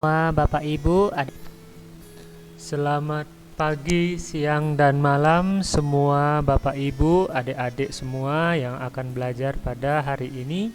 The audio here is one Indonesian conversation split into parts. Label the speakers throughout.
Speaker 1: Semua Bapak Ibu, selamat pagi, siang, dan malam semua Bapak Ibu, adik-adik semua yang akan belajar pada hari ini.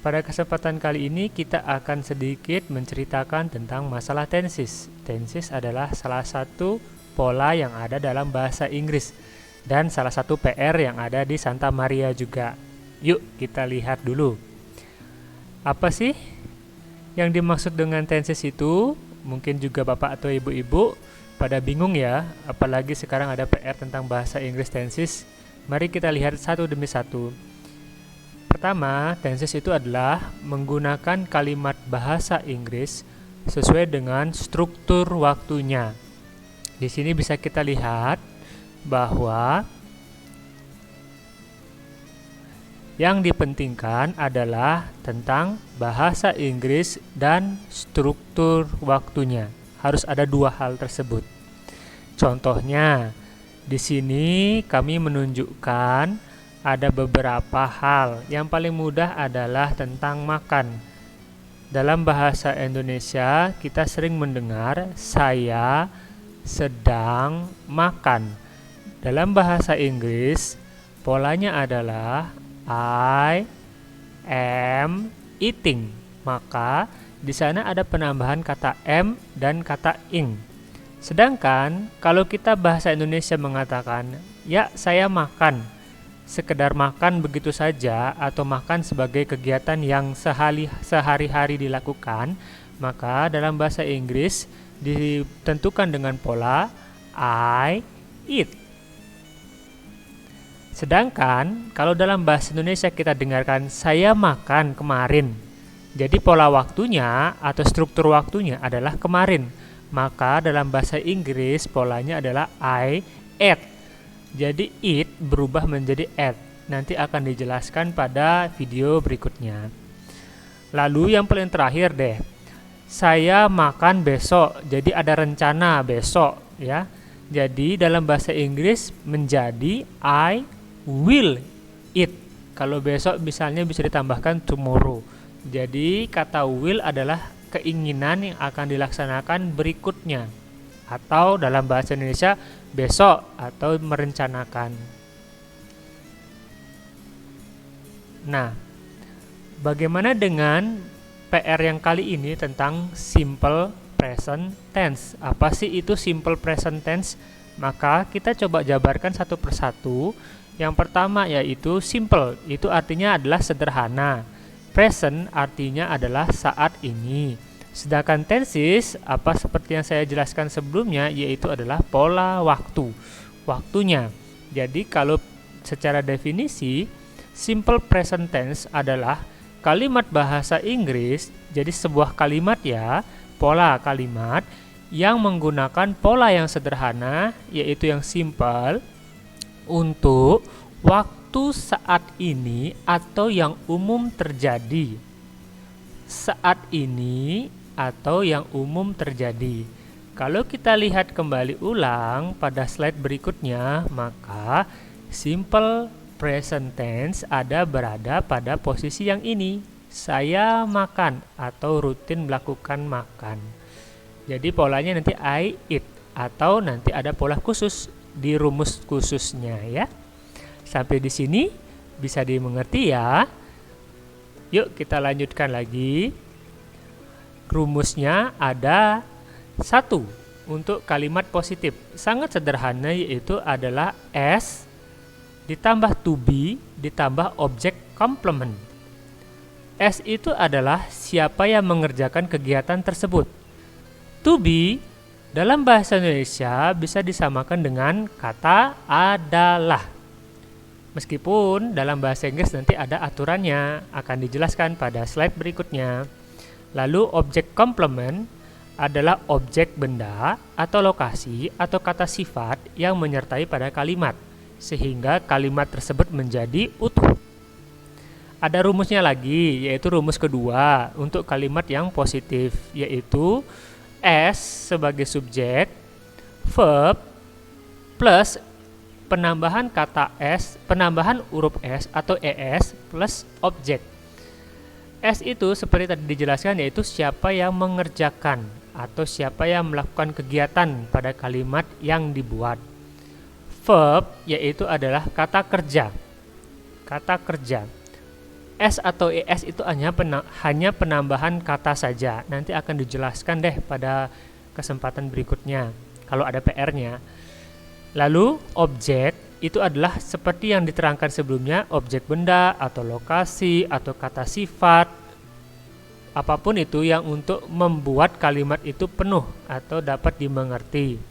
Speaker 1: Pada kesempatan kali ini kita akan sedikit menceritakan tentang masalah tenses. Tenses adalah salah satu pola yang ada dalam bahasa Inggris dan salah satu PR yang ada di Santa Maria juga. Yuk kita lihat dulu. Apa sih yang dimaksud dengan tenses itu? Mungkin juga Bapak atau Ibu-ibu pada bingung ya, apalagi sekarang ada PR tentang bahasa Inggris tenses. Mari kita lihat satu demi satu. Pertama, tenses itu adalah menggunakan kalimat bahasa Inggris sesuai dengan struktur waktunya. Di sini bisa kita lihat bahwa yang dipentingkan adalah tentang bahasa Inggris dan struktur waktunya. Harus ada dua hal tersebut. Contohnya, di sini kami menunjukkan ada beberapa hal. Yang paling mudah adalah tentang makan. Dalam bahasa Indonesia, kita sering mendengar saya sedang makan. Dalam bahasa Inggris, polanya adalah I am eating. Maka di sana ada penambahan kata am dan kata ing. Sedangkan kalau kita bahasa Indonesia mengatakan ya saya makan, sekedar makan begitu saja atau makan sebagai kegiatan yang sehari-hari dilakukan, maka dalam bahasa Inggris ditentukan dengan pola I eat. Sedangkan kalau dalam bahasa Indonesia kita dengarkan saya makan kemarin. Jadi pola waktunya atau struktur waktunya adalah kemarin. Maka dalam bahasa Inggris polanya adalah I ate. Jadi eat berubah menjadi ate. Nanti akan dijelaskan pada video berikutnya. Lalu yang paling terakhir deh. Saya makan besok. Jadi ada rencana besok ya. Jadi dalam bahasa Inggris menjadi I will eat. Kalau besok misalnya bisa ditambahkan tomorrow. Jadi kata will adalah keinginan yang akan dilaksanakan berikutnya. Atau dalam bahasa Indonesia besok atau merencanakan. Nah, bagaimana dengan PR yang kali ini tentang simple present tense? Apa sih itu simple present tense? Maka kita coba jabarkan satu persatu. Yang pertama yaitu simple, itu artinya adalah sederhana. Present artinya adalah saat ini. Sedangkan tenses, apa seperti yang saya jelaskan sebelumnya, yaitu adalah pola waktu, waktunya. Jadi kalau secara definisi, simple present tense adalah kalimat bahasa Inggris, jadi sebuah kalimat ya, pola kalimat yang menggunakan pola yang sederhana, yaitu yang simple, untuk waktu saat ini atau yang umum terjadi. Saat ini atau yang umum terjadi. Kalau kita lihat kembali ulang pada slide berikutnya, maka simple present tense berada pada posisi yang ini. Saya makan atau rutin melakukan makan. Jadi polanya nanti I eat atau nanti ada pola khusus di rumus khususnya ya. Sampai di sini bisa dimengerti ya. Yuk kita lanjutkan lagi. Rumusnya ada satu untuk kalimat positif. Sangat sederhana, yaitu adalah S ditambah to be ditambah objek complement. S itu adalah siapa yang mengerjakan kegiatan tersebut. To be dalam bahasa Indonesia bisa disamakan dengan kata adalah. Meskipun dalam bahasa Inggris nanti ada aturannya, akan dijelaskan pada slide berikutnya. Lalu objek complement adalah objek benda atau lokasi atau kata sifat yang menyertai pada kalimat, sehingga kalimat tersebut menjadi utuh. Ada rumusnya lagi, yaitu rumus kedua untuk kalimat yang positif, yaitu S sebagai subjek, verb, plus penambahan kata S, penambahan huruf S atau ES plus objek. S itu seperti tadi dijelaskan, yaitu siapa yang mengerjakan atau siapa yang melakukan kegiatan pada kalimat yang dibuat. Verb yaitu adalah kata kerja. Kata kerja. S atau ES itu hanya penambahan kata saja. Nanti akan dijelaskan deh pada kesempatan berikutnya kalau ada PR-nya. Lalu objek itu adalah seperti yang diterangkan sebelumnya, objek benda atau lokasi atau kata sifat, apapun itu yang untuk membuat kalimat itu penuh atau dapat dimengerti.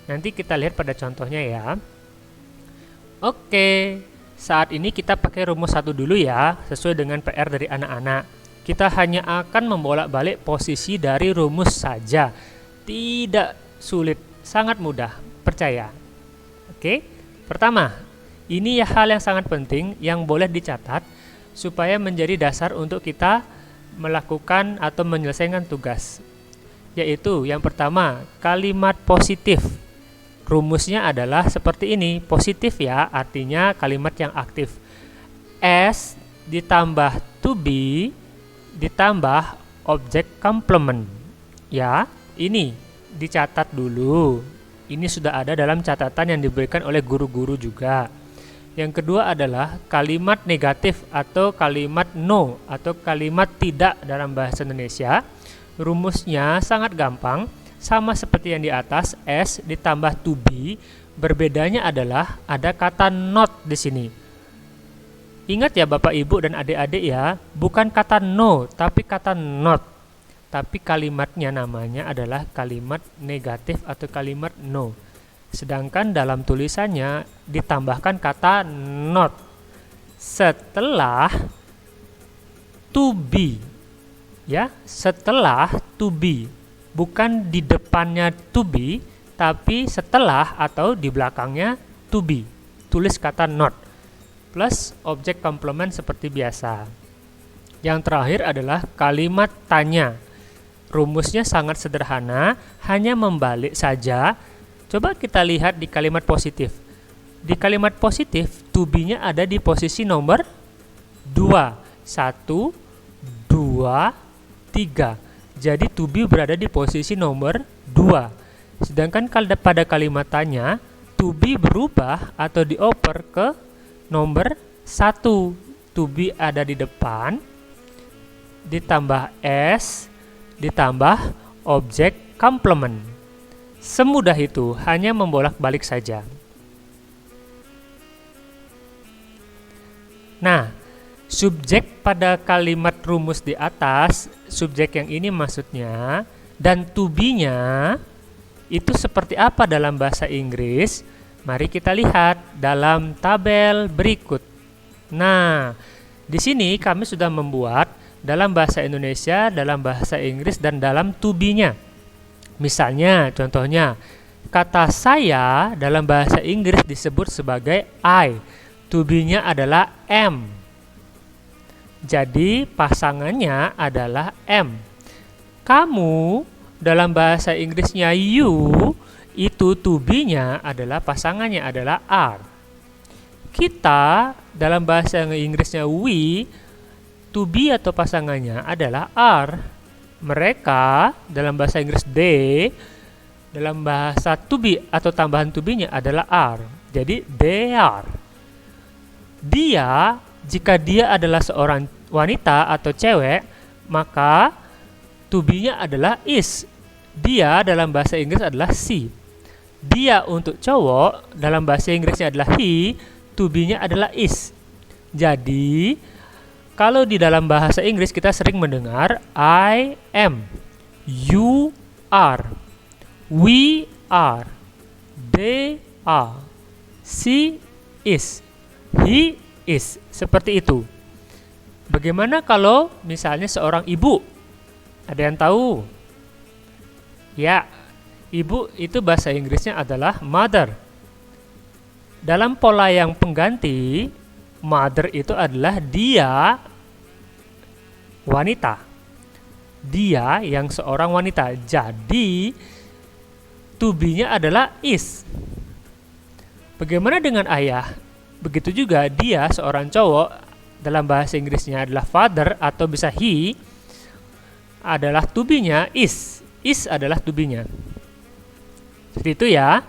Speaker 1: Nanti kita lihat pada contohnya ya. Oke, saat ini kita pakai rumus 1 dulu ya, sesuai dengan PR dari anak-anak. Kita hanya akan membolak-balik posisi dari rumus saja. Tidak sulit, sangat mudah, percaya. Oke, pertama, ini ya hal yang sangat penting yang boleh dicatat supaya menjadi dasar untuk kita melakukan atau menyelesaikan tugas. Yaitu yang pertama, kalimat positif. Rumusnya adalah seperti ini, positif ya, artinya kalimat yang aktif. S ditambah to be ditambah objek complement. Ya, ini dicatat dulu. Ini sudah ada dalam catatan yang diberikan oleh guru-guru juga. Yang kedua adalah kalimat negatif atau kalimat no atau kalimat tidak dalam bahasa Indonesia. Rumusnya sangat gampang, sama seperti yang di atas, S ditambah to be. Berbedanya adalah ada kata not di sini. Ingat ya Bapak Ibu dan adik-adik ya, bukan kata no tapi kata not. Tapi kalimatnya namanya adalah kalimat negatif atau kalimat no. Sedangkan dalam tulisannya ditambahkan kata not setelah to be. Ya, setelah to be. Bukan di depannya to be, tapi setelah atau di belakangnya to be. Tulis kata not plus objek komplement seperti biasa. Yang terakhir adalah kalimat tanya. Rumusnya sangat sederhana, hanya membalik saja. Coba kita lihat di kalimat positif. Di kalimat positif, to be-nya ada di posisi nomor 2. 1, 2, 3. Jadi to be berada di posisi nomor 2. Sedangkan pada kalimat tanya, to be berubah atau dioper ke nomor 1. To be ada di depan, ditambah S, ditambah objek complement. Semudah itu, hanya membolak-balik saja. Nah, subjek pada kalimat rumus di atas, subjek yang ini maksudnya, dan to be-nya itu seperti apa dalam bahasa Inggris? Mari kita lihat dalam tabel berikut. Nah, di sini kami sudah membuat dalam bahasa Indonesia, dalam bahasa Inggris, dan dalam to be-nya. Misalnya, contohnya, kata saya dalam bahasa Inggris disebut sebagai I. To be-nya adalah am. Jadi, pasangannya adalah am. Kamu dalam bahasa Inggrisnya you, itu to be-nya adalah pasangannya adalah are. Kita dalam bahasa Inggrisnya we, to be atau pasangannya adalah are. Mereka dalam bahasa Inggris they, dalam bahasa to be atau tambahan to be-nya adalah are. Jadi they are. Dia, jika dia adalah seorang wanita atau cewek, maka to be-nya adalah is. Dia dalam bahasa Inggris adalah she. Dia untuk cowok dalam bahasa Inggrisnya adalah he, to be-nya adalah is. Jadi kalau di dalam bahasa Inggris kita sering mendengar I am, you are, we are, they are, she is, he is. Seperti itu. Bagaimana kalau misalnya seorang ibu? Ada yang tahu? Ya, ibu itu bahasa Inggrisnya adalah mother. Dalam pola yang pengganti, mother itu adalah dia wanita. Dia yang seorang wanita. Jadi to be-nya adalah is. Bagaimana dengan ayah? Begitu juga dia seorang cowok, dalam bahasa Inggrisnya adalah father atau bisa he, adalah to be-nya is. Is adalah to be-nya. Seperti itu ya.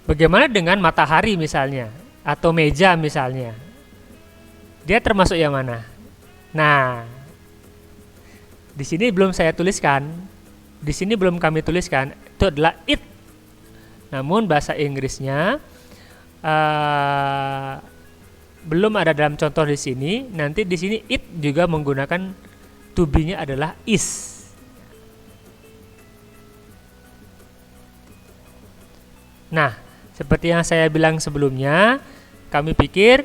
Speaker 1: Bagaimana dengan matahari misalnya, atau meja misalnya? Dia termasuk yang mana? Nah, di sini belum saya tuliskan. Di sini belum kami tuliskan. Itu adalah it. Namun bahasa Inggrisnya belum ada dalam contoh di sini. Nanti di sini it juga menggunakan to be-nya adalah is. Nah, seperti yang saya bilang sebelumnya, kami pikir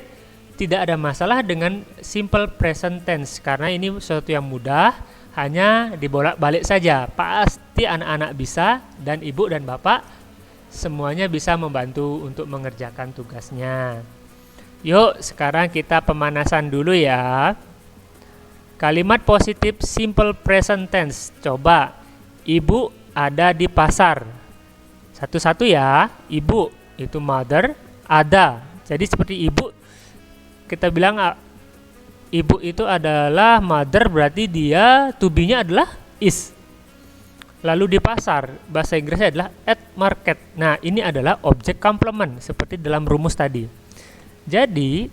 Speaker 1: tidak ada masalah dengan simple present tense karena ini sesuatu yang mudah, hanya dibolak-balik saja. Pasti anak-anak bisa, dan ibu dan bapak semuanya bisa membantu untuk mengerjakan tugasnya. Yuk, sekarang kita pemanasan dulu ya. Kalimat positif simple present tense. Coba, ibu ada di pasar. Satu-satu ya. Ibu itu mother, ada. Jadi seperti ibu, kita bilang ibu itu adalah mother, berarti dia to be-nya adalah is. Lalu di pasar, bahasa Inggrisnya adalah at market. Nah, ini adalah objek komplement seperti dalam rumus tadi. Jadi,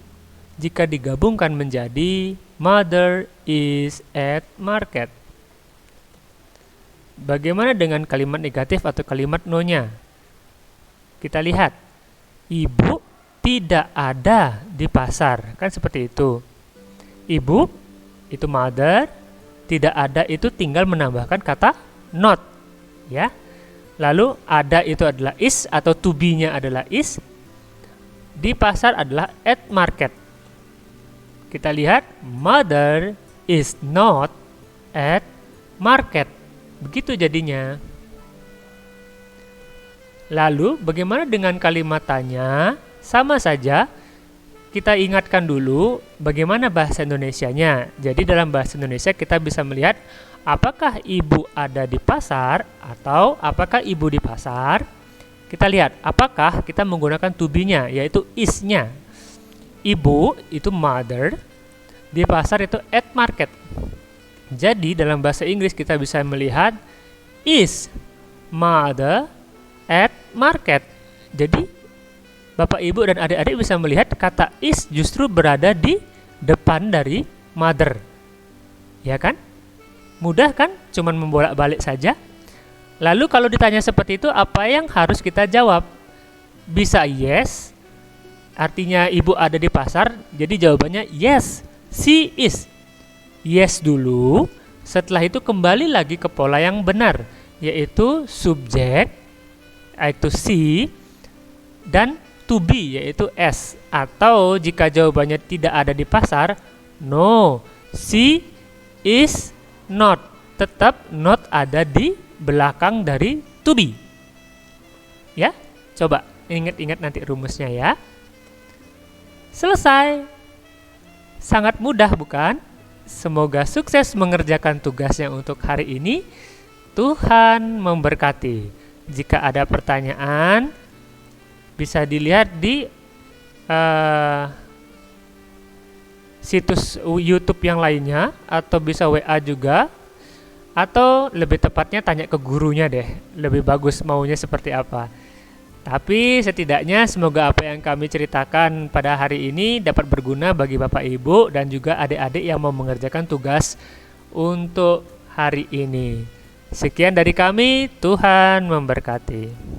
Speaker 1: jika digabungkan menjadi mother is at market. Bagaimana dengan kalimat negatif atau kalimat no-nya? Kita lihat, ibu tidak ada di pasar, kan seperti itu. Ibu itu mother, tidak ada itu tinggal menambahkan kata not, ya. Lalu ada itu adalah is atau to be-nya adalah is. Di pasar adalah at market. Kita lihat, mother is not at market. Begitu jadinya. Lalu bagaimana dengan kalimat tanya? Sama saja, kita ingatkan dulu bagaimana bahasa Indonesianya. Jadi dalam bahasa Indonesia kita bisa melihat apakah ibu ada di pasar atau apakah ibu di pasar. Kita lihat apakah kita menggunakan to be-nya, yaitu is-nya. Ibu itu mother, di pasar itu at market. Jadi dalam bahasa Inggris kita bisa melihat is mother at market. Jadi Bapak, Ibu, dan adik-adik bisa melihat kata is justru berada di depan dari mother. Ya kan? Mudah kan? Cuman membolak-balik saja. Lalu kalau ditanya seperti itu, apa yang harus kita jawab? Bisa yes, artinya ibu ada di pasar, jadi jawabannya yes, she is. Yes dulu, setelah itu kembali lagi ke pola yang benar, yaitu subjek, yaitu she, dan to be, yaitu s. Atau jika jawabannya tidak ada di pasar, no, she is not. Tetap not ada di belakang dari to be. Ya, coba ingat-ingat nanti rumusnya ya. Selesai. Sangat mudah bukan? Semoga sukses mengerjakan tugasnya untuk hari ini. Tuhan memberkati. Jika ada pertanyaan, bisa dilihat di situs YouTube yang lainnya, atau bisa WA juga, atau lebih tepatnya tanya ke gurunya deh, lebih bagus maunya seperti apa. Tapi setidaknya semoga apa yang kami ceritakan pada hari ini dapat berguna bagi Bapak Ibu dan juga adik-adik yang mau mengerjakan tugas untuk hari ini. Sekian dari kami, Tuhan memberkati.